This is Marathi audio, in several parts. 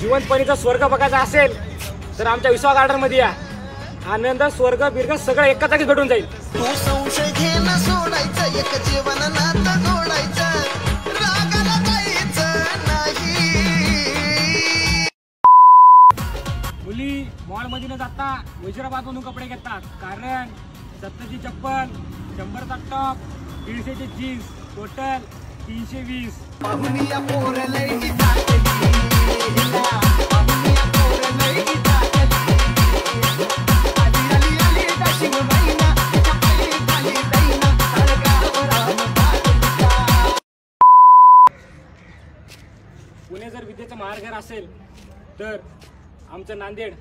जीवनपणीचा स्वर्ग बघायचा असेल तर आमच्या विश्वा गार्डन मध्ये या. आनंद स्वर्ग बिर्ग सगळं एका जागीच भेटून जाईल. तू संशय घेणं सोडायचं, एक जीवन नातं जोडायचं, रागाला जायचं नाही. मुली मॉल मध्ये न जाता वजिराबाद मधून कपडे घेतात, कारण 70ची चप्पल, 100चा टॉप, 150ची जीन्स, टोटल 320. पाहुनिया पोर लई टाकली, पाहुनिया पोर लई टाकली, आली आली दशिंग मैना, चपली खाली दैना, सरगावर आमचा. पुणे जर विद्येचं महानगर असेल तर आमचं नांदेड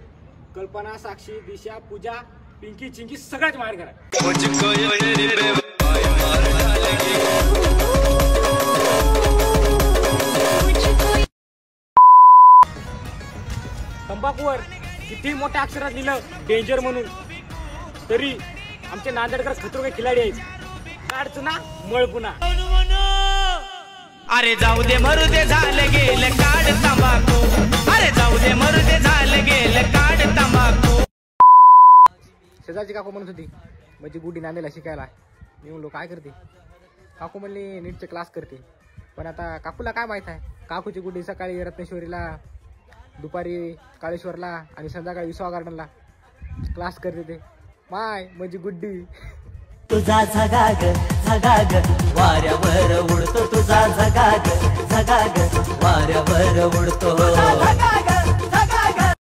कल्पना, साक्षी, दिशा, पूजा, पिंकी, चिंकी सगळ्याच महानगर आहे. तंबाखूवर किती मोठ्या अक्षरात लिहिलं डेंजर म्हणून, तरी आमचे नांदेडकर खतरोगे खिलाडी आहेत. काढच ना मळ पुन्हा. अरे जाऊ दे मरू दे झालं गेलं काढ तंबाखू, अरे जाऊ दे मरू दे झालं गेलं काढ तंबाखू. शेजारची काकू म्हणत होती म्हणजे गुडी नांदेडला शिकायला. मी म्हणलो काय करते? काकू म्हणली नीटचे क्लास करते. पण आता काकूला काय माहित आहे, काकूची गुडी सकाळी रत्नेश्वरीला, दुपारी काळेश्वरला आणि संध्याकाळी विश्वा गार्डनला क्लास करते ते. माय म्हणजे गुड्डी. तुझा झगाग झगाग वाऱ्यावर उडतो, तुझा झगाग झगाग वाऱ्यावर उडतो.